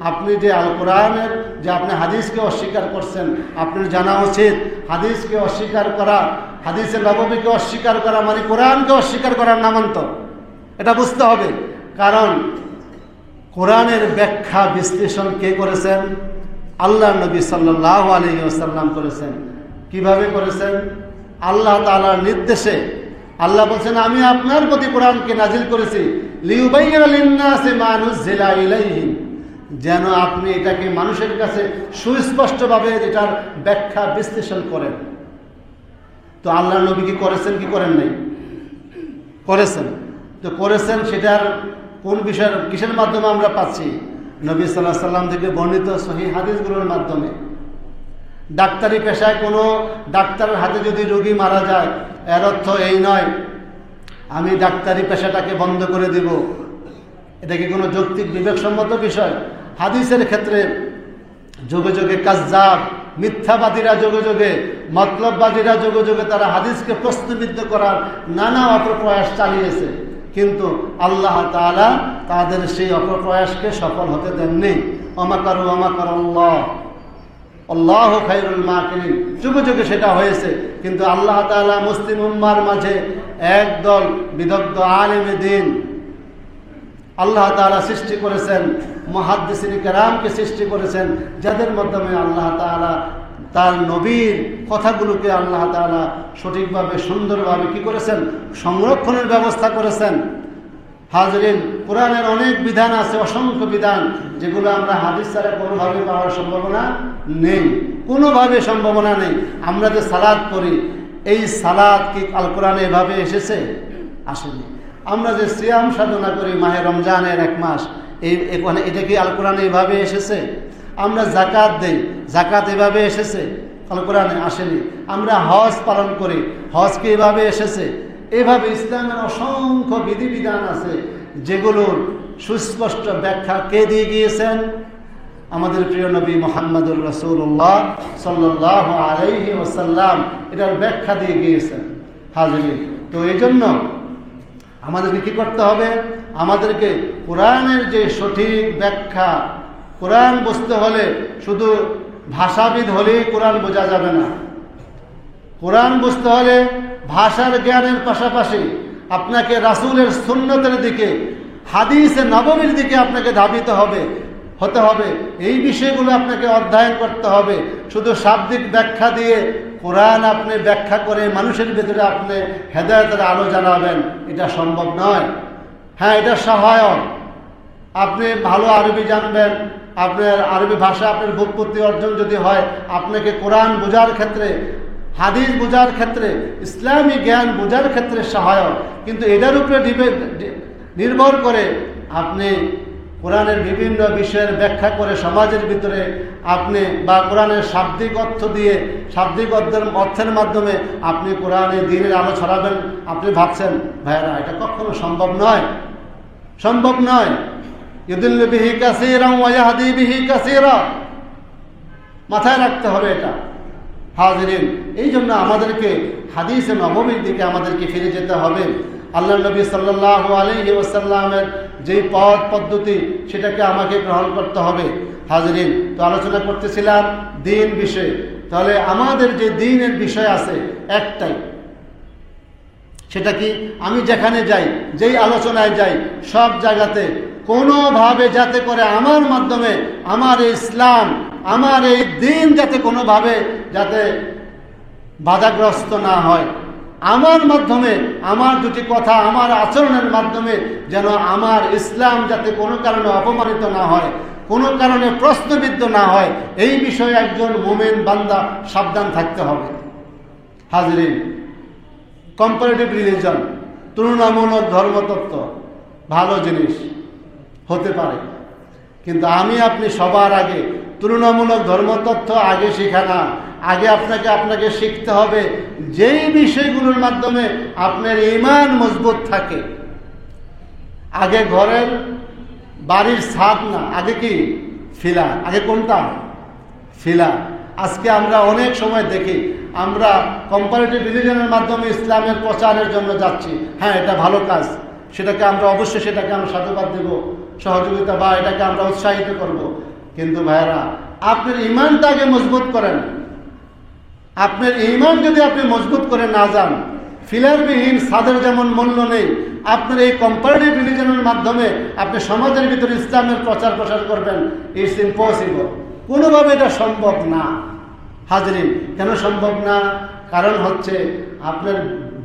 আপনি যে আল কোরআনের যে আপনি হাদিসকে অস্বীকার করছেন, আপনার জানা উচিত হাদিসকে অস্বীকার করা, হাদিসের নববীকে অস্বীকার করা মানে কোরআনকে অস্বীকার করার নামান্তর। এটা বুঝতে হবে, কারণ কোরআনের ব্যাখ্যা বিশ্লেষণ কে করেছেন? আল্লাহ নবী সাল্লাল্লাহু আলাইহি ওয়াসাল্লাম করেছেন। কিভাবে করেছেন? আল্লাহ তাআলার নির্দেশে। আল্লাহ বলছেন, আমি আপনার প্রতি কোরআনকে নাজিল করেছি লিয়ুবাইয়িনা লিন-নাসি মা নুযিলা ইলাইহিম, যেন আপনি এটাকে মানুষের কাছে সুস্পষ্টভাবে এটার ব্যাখ্যা বিশ্লেষণ করেন। তো আল্লাহ নবী কি করেছেন কি করেন নাই? করেছেন। তো করেছেন, সেটার কোন বিষয়ের কিসের মাধ্যমে আমরা পাচ্ছি? নবী সাল্লাল্লাহু আলাইহি ওয়াসাল্লাম থেকে বর্ণিত সহিহ হাদিসগুলোর মাধ্যমে। ডাক্তারি পেশায় কোনো ডাক্তারের হাতে যদি রোগী মারা যায়, এর অর্থ এই নয় আমি ডাক্তারি পেশাটাকে বন্ধ করে দিব। এটা কি কোনো যৌক্তিক বিবেকসম্মত বিষয়? হাদিসের ক্ষেত্রে যুগে যুগে কাজ্জাব, মিথ্যাবাদীরা যুগে যুগে, মতলববাদীরা যুগে যুগে তারা হাদিসকে প্রশ্নবিদ্ধ করার নানা অপপ্রয়াস চালিয়েছে, কিন্তু আল্লাহ তাআলা তাদের সেই অপপ্রয়াসকে সফল হতে দেননি। ওয়া মাকারু ওয়া মাকারাল্লাহ। আল্লাহু খায়রুল মাকিরিন, যুগে যুগে সেটা হয়েছে। কিন্তু আল্লাহ তাআলা মুসলিম উম্মার মাঝে একদল বিদগ্ধ আলেমে দ্বীন আল্লাহ তাআলা সৃষ্টি করেছেন, মুহাদ্দিসিন কেরামকে সৃষ্টি করেছেন, যাদের মাধ্যমে আল্লাহ তাআলা তার নবীর কথাগুলোকে আল্লাহ তাআলা সঠিকভাবে সুন্দরভাবে কি করেছেন, সংরক্ষণের ব্যবস্থা করেছেন। হাজরিন, কোরআনের অনেক বিধান আছে, অসংখ্য বিধান, যেগুলো আমরা হাদিস ছাড়া কোনোভাবে পাওয়ার সম্ভাবনা নেই, কোনোভাবে সম্ভাবনা নেই। আমরা যে সালাত করি, এই সালাত কি আল কোরআনে এভাবে এসেছে? আসেনি। আমরা যে সিয়াম সাধনা করি মাহে রমজানের 1 মাস, এখানে এটা কি আল কোরআনে এভাবে এসেছে? আমরা জাকাত দেই, জাকাত এভাবে এসেছে? আল কোরআনে আসেনি। আমরা হজ পালন করি, হজ কি এভাবে এসেছে? এভাবে ইসলামের অসংখ্য বিধিবিধান আছে, যেগুলোর সুস্পষ্ট ব্যাখ্যা কে দিয়ে গিয়েছেন? আমাদের প্রিয় নবী মুহাম্মদুর রাসূলুল্লাহ সাল্লাল্লাহু আলাইহি ওয়াসাল্লাম এটার ব্যাখ্যা দিয়ে গিয়েছেন। হাজরিন, তো এই জন্য আমাদেরকে কি করতে হবে? আমাদেরকে কোরআনের যে সঠিক ব্যাখ্যা, কোরআন বুঝতে হলে শুধু ভাষাবিদ হলেই কোরআন বোঝা যাবে না। কোরআন বুঝতে হলে ভাষার জ্ঞানের পাশাপাশি আপনাকে রাসূলের সুন্নতের দিকে, হাদিসে নববীর দিকে আপনাকে ধাবিত হতে হবে। এই বিষয়গুলো আপনাকে অধ্যয়ন করতে হবে। শুধু শাব্দিক ব্যাখ্যা দিয়ে কোরআন আপনি ব্যাখ্যা করে মানুষের ভিতরে আপনি হেদায়েতের আলো জানাবেন, এটা সম্ভব নয়। হ্যাঁ, এটা সহায়ক। আপনি ভালো আরবি জানবেন, আপনার আরবি ভাষা আপনার ব্যুৎপত্তি অর্জন যদি হয়, আপনাকে কোরআন বোঝার ক্ষেত্রে, হাদিস বোঝার ক্ষেত্রে, ইসলামী জ্ঞান বোঝার ক্ষেত্রে সহায়ক। কিন্তু এটার উপরে নির্ভর করে আপনি কোরআনের বিভিন্ন বিষয়ের ব্যাখ্যা করে সমাজের ভিতরে আপনি বা কোরআনের শাব্দিক অর্থ দিয়ে, শাব্দিক অর্থের মাধ্যমে আপনি কোরআনের দ্বীনের আলো ছড়াবেন, আপনি ভাবছেন ভাইরা এটা কখনো সম্ভব নয়, সম্ভব নয়। ইউদিল্লু বিহি কাসীরান ওয়া ইয়াহদি বিহি কাসীরা, মাথায় রাখতে হবে এটা। হাজরিন, এই জন্য আমাদেরকে হাদিসে নববীর দিকে আমাদেরকে ফিরে যেতে হবে। আল্লাহ নবী সাল্লাল্লাহু আলাইহি ওয়াসাল্লামের যে পথ পদ্ধতি, সেটাকে আমাকে গ্রহণ করতে হবে। হাজরিন, তো আলোচনা করতেছিলাম দ্বীন বিষয়ে। তাহলে আমাদের যে দ্বীনের বিষয় আছে একটাই, সেটা কি? আমি যেখানে যাই, যেই আলোচনায় যাই, সব জায়গাতে কোনোভাবে যাতে করে আমার মাধ্যমে আমার এই ইসলাম, আমার এই দ্বীন যাতে কোনোভাবে যাতে বাধাগ্রস্ত না হয়, আমার মাধ্যমে, আমার দুটি কথা, আমার আচরণের মাধ্যমে যেন আমার ইসলাম যাতে কোনো কারণে অপমানিত না হয়, কোনো কারণে প্রশ্নবিদ্ধ না হয়, এই বিষয়ে একজন মুমিন বান্দা সাবধান থাকতে হবে। হাজরিন, কম্পারেটিভ রিলিজন, তুলনামূলক ধর্মতত্ত্ব ভালো জিনিস হতে পারে, কিন্তু আমি আপনি সবার আগে তুলনামূলক ধর্মতত্ত্ব আগে শেখা না। আগে আপনাকে শিখতে হবে যেই বিষয়গুলোর মাধ্যমে আপনার ঈমান মজবুত থাকে। আগে ঘরের বাড়ির ছাদ না, আগে কি? ফিলা। আগে কোনটা? ফিলা। আজকে আমরা অনেক সময় দেখি আমরা কম্পারেটিভ রিলিজনের মাধ্যমে ইসলামের প্রচারের জন্য যাচ্ছি। হ্যাঁ, এটা ভালো কাজ, সেটাকে আমরা অবশ্যই সেটাকে আমরা সাধুবাদ দেব, সহযোগিতা বা এটাকে আমরা উৎসাহিত করব। কিন্তু ভাইরা, আপনার ঈমানটা আগে মজবুত করেন। আপনার ঈমান যদি আপনি মজবুত করে না যান, ফিলারবিহীন ছাদের যেমন মূল্য নেই, আপনার এই কম্পারেটিভ রিলিজনের মাধ্যমে আপনি সমাজের ভিতরে ইসলামের প্রচার প্রসার করবেন, ইটস ইম্পসিবল। কোনোভাবে এটা সম্ভব না। হাজরিন, কেন সম্ভব না? কারণ হচ্ছে আপনার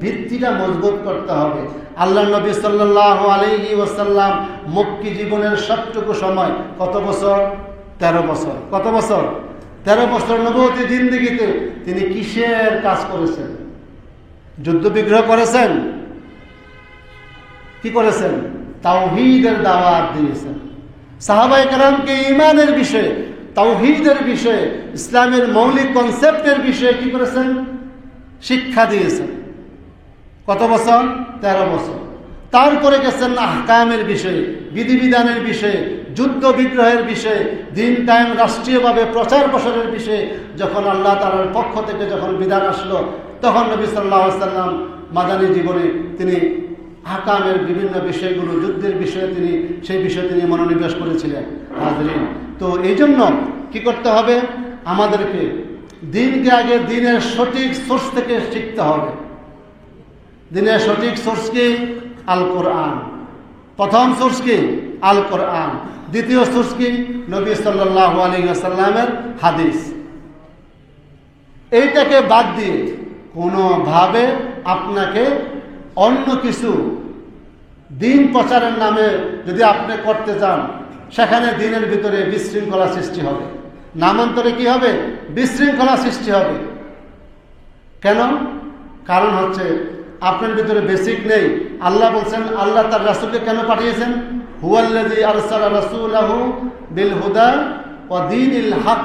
ভিত্তিটা মজবুত করতে হবে। আল্লাহ নবী সাল্লাল্লাহু আলাইহি ওয়াসাল্লাম মক্কি জীবনের সবটুকু সময় কত বছর? 13 বছর। কত বছর? 13 বছর নবুয়তি জিন্দেগিতে তিনি কিসের কাজ করেছেন? যুদ্ধ বিগ্রহ করেছেন? কি করেছেন? তাওহীদের দাওয়াত দিয়েছেন। সাহাবায়ে কেরামকে ঈমানের বিষয়ে, তাওহীদের বিষয়ে, ইসলামের মৌলিক কনসেপ্টের বিষয়ে কি করেছেন? শিক্ষা দিয়েছেন। কত বছর? 13 বছর। তারপরে গেছেন আহকামের বিষয়ে, বিধিবিধানের বিষয়ে, যুদ্ধ বিগ্রহের বিষয়ে, দিন কায়েম রাষ্ট্রীয়ভাবে প্রচার প্রসারের বিষয়ে যখন আল্লাহ তাআলার পক্ষ থেকে যখন বিধান আসলো, তখন নবী সাল্লাল্লাহু আলাইহি ওয়াসাল্লাম মাদানী জীবনে তিনি আহকামের বিভিন্ন বিষয়গুলো, যুদ্ধের বিষয়ে সেই বিষয়ে তিনি মনোনিবেশ করেছিলেন। হাজরিন, তো এই জন্য কি করতে হবে? আমাদেরকে দিনকে আগে দিনের সঠিক সোর্স থেকে শিখতে হবে। দিনের সঠিক সোর্স কি? আল কোরআন। প্রথম সোর্স কি? আল কোরআন। দ্বিতীয় সোর্স কি? নবী সাল্লাল্লাহু আলাইহি ওয়াসাল্লামের হাদিস। এইটাকে বাদ দিয়ে কোনোভাবে আপনাকে অন্য কিছু দিন প্রচারের নামে যদি আপনি করতে চান, সেখানে দিনের ভিতরে বিশৃঙ্খলা সৃষ্টি হবে, নামান্তরে কি হবে? বিশৃঙ্খলা সৃষ্টি হবে। কেন? কারণ হচ্ছে আপনার ভিতরে বেসিক নেই। আল্লাহ বলছেন, আল্লাহ তার রাসূলকে কেন পাঠিয়েছেন? হুয়াল্লাযী আরসালা রাসূলাহু বিল হুদা ওয়া দীনিল হক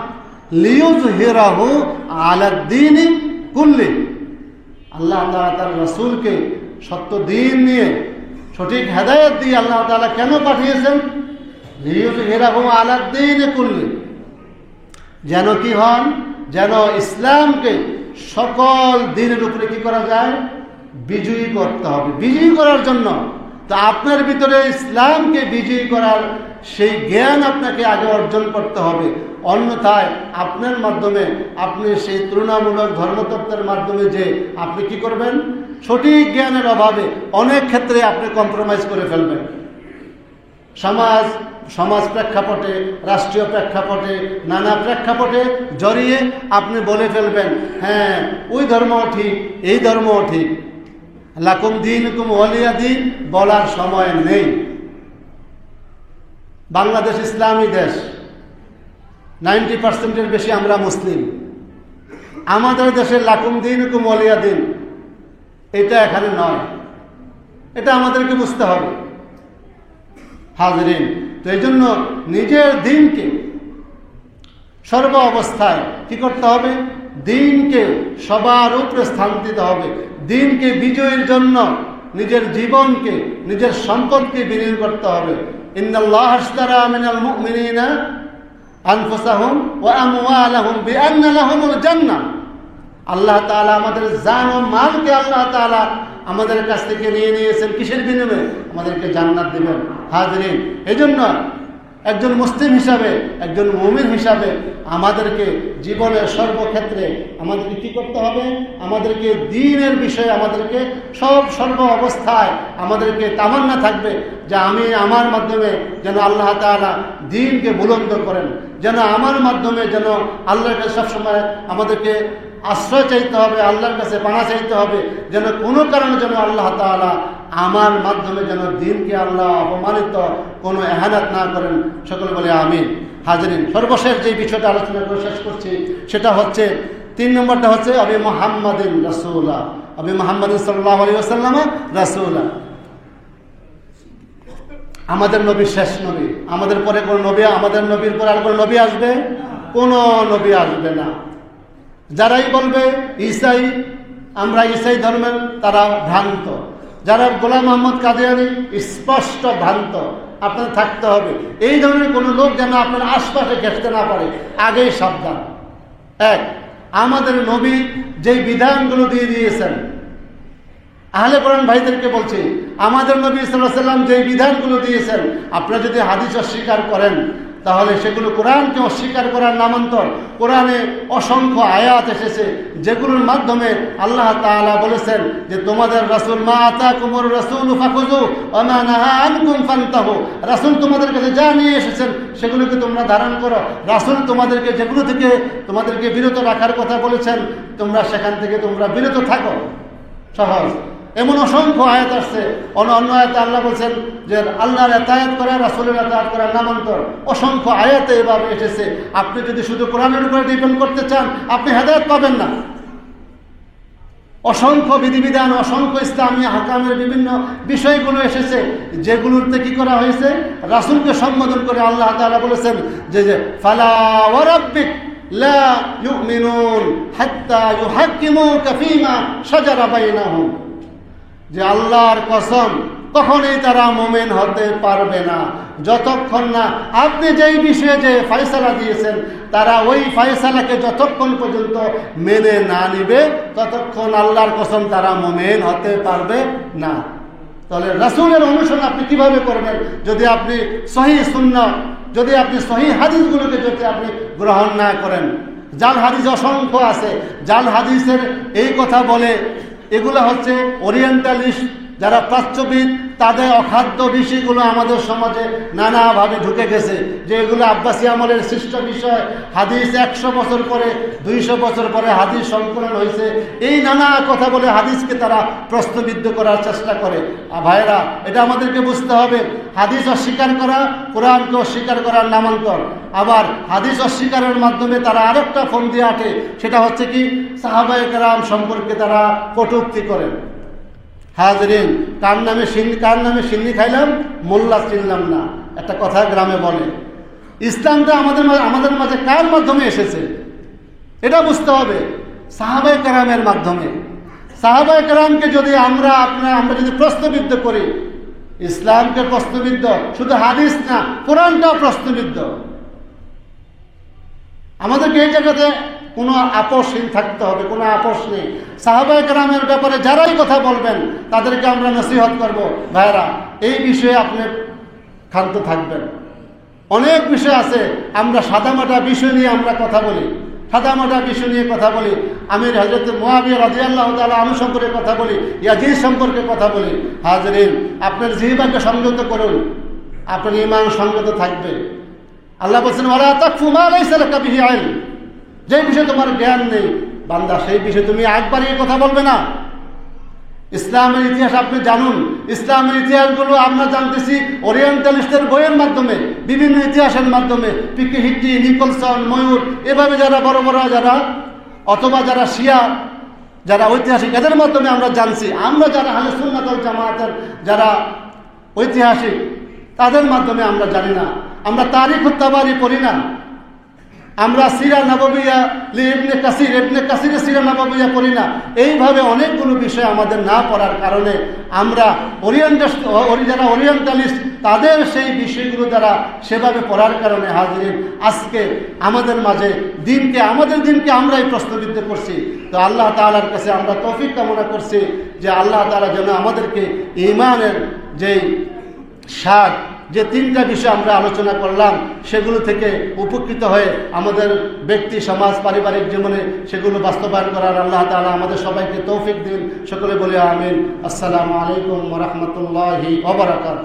লিইয়ুযহিরাহু আলা দ্বীনি কুল্লি। আল্লাহ তাআলা তার রাসূলকে সত্য দিন নিয়ে, সঠিক হেদায়েত দিয়ে আল্লাহ তাআলা কেন পাঠিয়েছেন? লিইয়ুযহিরাহু আলা দ্বীনি কুল্লি, যেন কি হন? যেন ইসলামকে সকল দিনের উপরে কি করা যায়? বিজয়ী করতে হবে। বিজয়ী করার জন্য তো আপনার ভিতরে ইসলামকে বিজয়ী করার সেই জ্ঞান আপনাকে আগে অর্জন করতে হবে। অন্যথায় আপনার মাধ্যমে, আপনি সেই তুলনামূলক ধর্মতত্ত্বের মাধ্যমে যে আপনি কি করবেন? সঠিক জ্ঞানের অভাবে অনেক ক্ষেত্রে আপনি কম্প্রোমাইজ করে ফেলবেন। সমাজ প্রেক্ষাপটে, রাষ্ট্রীয় প্রেক্ষাপটে, নানা প্রেক্ষাপটে জড়িয়ে আপনি বলে ফেলবেন, হ্যাঁ ওই ধর্মও ঠিক, এই ধর্মও ঠিক। লাকুম দীনুকুম ওয়ালিয়া দীন বলার সময় নেই। বাংলাদেশ ইসলামী দেশ, 90% বেশি আমরা মুসলিম। আমাদের দেশে লাকুম দীনুকুম ওয়ালিয়া দীন এটা এখানে নয়, এটা আমাদেরকে বুঝতে হবে হাজরিন। তো এই জন্য নিজের দিনকে সর্ব অবস্থায় কি করতে হবে? দিনকে সবার উপরে স্থান দিতে হবে। দিনকে বিজয়ের জন্য নিজের জীবনকে, নিজের সম্পদকে বিনিয়োগ করতে হবে। ইন্নাল্লাহা আশতারা মিনাল মুমিনিনা আনফুসাহুম ওয়া আমওয়ালাহুম বিআন্না লাহুমুল জান্নাহ। আল্লাহ তাআলা আমাদের জান ও মালকে আল্লাহ তাআলা আমাদের কাছ থেকে নিয়ে নিয়েছেন কিসের বিনিময়ে? আমাদেরকে জান্নাত দেবেন। হাজরিন, এজন্য একজন মুসলিম হিসাবে, একজন মুমিন হিসাবে আমাদেরকে জীবনের সর্বক্ষেত্রে আমাদেরকে কি করতে হবে? আমাদেরকে দ্বীনের বিষয়ে আমাদেরকে সর্ব অবস্থায় আমাদেরকে তামান্না থাকবে যে আমি আমার মাধ্যমে যেন আল্লাহ তাআলা দ্বীনকে বুলন্দ করেন, যেন আমার মাধ্যমে যেন আল্লাহর কাছে সবসময় আমাদেরকে আশ্রয় চাইতে হবে, আল্লাহর কাছে পানা চাইতে হবে, যেন কোনো কারণে যেন আল্লাহ তাআলা আমার মাধ্যমে যেন দ্বীনকে আল্লাহ অপমানিত কোনো এহানাত না করেন। সকলে বলে আমিন। হাজরিন, সর্বশেষ যে বিষয়টা আলোচনা করে শেষ করছি সেটা হচ্ছে 3 নম্বরটা হচ্ছে আবি মুহাম্মাদিন রাসূলা, আবি মুহাম্মাদিন সাল্লাল্লাহু আলাইহি ওয়াসাল্লাম রাসূলা। আমাদের নবী শেষ নবী। আমাদের পরে কোন নবী, আমাদের নবীর পরে আর কোন নবী আসবে? কোন নবী আসবে না। যারাই বলবে ঈসাই, আমরা ঈসাই ধর্মের, তারা ভ্রান্ত। যারা গোলাম মোহাম্মদ কাদিয়ানী, স্পষ্ট ভ্রান্ত। আপনার থাকতে হবে এই ধরনের কোনো লোক যেন আপনার আশপাশে ঘেঁষতে না পারে, আগেই সাবধান। এক, আমাদের নবী যেই বিধানগুলো দিয়ে দিয়েছেন, আহলে কোরআন ভাইদেরকে বলছি, আমাদের নবী সাল্লাল্লাহু আলাইহি ওয়াসাল্লাম যেই বিধানগুলো দিয়েছেন, আপনারা যদি হাদিস অস্বীকার করেন তাহলে সেগুলো কোরআনকে অস্বীকার করার নামান্তর। কোরআনে অসংখ্য আয়াত এসেছে যেগুলোর মাধ্যমে আল্লাহ তাআলা বলেছেন যে তোমাদের রাসূল মা আতাকুমুর রাসূলু ফাখুযু ওয়া মা নাহা আনকুম ফান্তাহু। রাসূল তোমাদের কাছে যা নিয়ে এসেছেন সেগুলোকে তোমরা ধারণ করো। রাসূল তোমাদেরকে যেগুলো থেকে তোমাদেরকে বিরত রাখার কথা বলেছেন তোমরা সেখান থেকে তোমরা বিরত থাকো। সহজ। এমন অসংখ্য আয়াত আসছে। অন্য আয়াতে আল্লাহ বলছেন যে আল্লাহর ইতাআত করা, রাসূলের ইতাআত করার নামান্তর। অসংখ্য আয়াতে এভাবে এসেছে। আপনি যদি শুধু কোরআনের উপরে ডিপেন্ড করতে চান আপনি হেদায়েত পাবেন না। অসংখ্য বিধিবিধান, অসংখ্য ইসলামী হাকামের বিভিন্ন বিষয়গুলো এসেছে যেগুলোতে কি করা হয়েছে? রাসূলকে সম্বোধন করে আল্লাহ তাআলা বলেছেন যে ফালা ওয়া রাব্বিক লা ইউমিনুন হাত্তা ইউহাক্কিমুকা ফীমা শাজারা বাইনাহুম। যে আল্লাহর কসম, কখনোই তারা মুমিন হতে পারবে না যতক্ষণ না আপনি যেই বিষয়ে যে ফয়সালা দিয়েছেন তারা ওই ফয়সালাকে যতক্ষণ পর্যন্ত মেনে না নিবে ততক্ষণ আল্লাহর কসম তারা মুমিন হতে পারবে না। তাহলে রাসূলের অনুসরণ আপনি কিভাবে করবেন যদি আপনি সহিহ সুন্নাহ, যদি আপনি সহিহ হাদিসগুলোকে যদি আপনি গ্রহণ না করেন? জাল হাদিস অসংখ্য আছে। জাল হাদিসের এই কথা বলে এগুলো হচ্ছে ওরিয়েন্টালিস্ট, যারা প্রাচ্যবিদ, তাদের অখাদ্য বিষয়গুলো আমাদের সমাজে নানাভাবে ঢুকে গেছে, যে এগুলো আব্বাসী আমলের সৃষ্ট বিষয়। হাদিস 100 বছর পরে, 200 বছর পরে হাদিস সংকলন হয়েছে, এই নানা কথা বলে হাদিসকে তারা প্রশ্নবিদ্ধ করার চেষ্টা করে। ভাইরা, এটা আমাদেরকে বুঝতে হবে, হাদিস অস্বীকার করা কোরআনকে অস্বীকার করার নামান্তর। আবার হাদিস অস্বীকারের মাধ্যমে তারা আরেকটা ফন্দি আটে, সেটা হচ্ছে কি, সাহাবায়ে কেরাম সম্পর্কে তারা কটূক্তি করেন। হাজরিন, কার নামে সিন্নি খাইলাম, মোল্লা চিনলাম না, একটা কথা গ্রামে বলে। ইসলামটা আমাদের মাঝে কার মাধ্যমে এসেছে এটা বুঝতে হবে, সাহাবায়ে কেরামের মাধ্যমে। সাহাবায়ে কেরামকে যদি আমরা যদি প্রশ্নবিদ্ধ করি, ইসলামকে প্রশ্নবিদ্ধ, শুধু হাদিস না, কোরআনটাও প্রশ্নবিদ্ধ। আমাদেরকে এই জায়গাতে কোনো আপোষহীন থাকতে হবে, কোনো আপোষ নেই। সাহাবায়ে কেরামের ব্যাপারে যারাই কথা বলবেন তাদেরকে আমরা নসিহত করব, ভাইরা এই বিষয়ে আপনি ক্ষান্ত থাকবেন। অনেক বিষয় আছে, আমরা সাদামাটা বিষয় নিয়ে আমরা কথা বলি, সাদামাটা বিষয় নিয়ে কথা বলি। আমির হযরত মুআবিয়া রাদিয়াল্লাহু তাআলা আনহু সম্পর্কে কথা বলি, ইয়াজিদ সম্পর্কে কথা বলি। হাজরিন, আপনার জিহ্বাকে সংযত করুন, আপনার ঈমান সংযত থাকবে। আল্লাহ বলেছেন, ওয়ালা তাকফু মা লাইসা লাকা বিহি ইলম, যে বিষয়ে তোমার জ্ঞান নেই বান্দা, সেই বিষয়ে তুমি একবারই কথা বলবে না। ইসলামের ইতিহাস আপনি জানুন। ইসলামের ইতিহাসগুলো আমরা জানতেছি ওরিয়েন্টালিস্টের বইয়ের মাধ্যমে, বিভিন্ন ইতিহাসের মাধ্যমে, পিকেহিটি, নিকলসন, ময়ূর, এভাবে যারা বড় বড় যারা, অথবা যারা শিয়া, যারা ঐতিহাসিক, এদের মাধ্যমে আমরা জানছি। আমরা যারা আহলে সুন্নাত ওয়াল জামাতের যারা ঐতিহাসিক, তাদের মাধ্যমে আমরা জানি না। আমরা তারিখ তাবারি পড়ি না, আমরা সিরা নববিয়া ইবনে কাসিরের সিরা নববিয়া পড়ি না। এইভাবে অনেকগুলো বিষয় আমাদের না পড়ার কারণে আমরা যারা ওরিয়েন্টালিস্ট, তাদের সেই বিষয়গুলো দ্বারা সেভাবে পড়ার কারণে হাজরিন, আজকে আমাদের মাঝে আমাদের দিনকে আমরাই প্রশ্নবিদ্ধ করছি। তো আল্লাহ তাআলার কাছে আমরা তৌফিক কামনা করছি যে আল্লাহ তাআলা যেন আমাদেরকে ঈমানের যেই স্বাদ, যে 3টা বিষয় আমরা আলোচনা করলাম, সেগুলো থেকে উপকৃত হয়ে আমাদের ব্যক্তি, সমাজ, পারিবারিক জীবনে সেগুলো বাস্তবায়ন করার আল্লাহ তাআলা আমাদের সবাইকে তৌফিক দিন। সকলে বলি আমিন। আসসালামু আলাইকুম ওয়া রাহমাতুল্লাহি ওয়া বারাকাতুহু।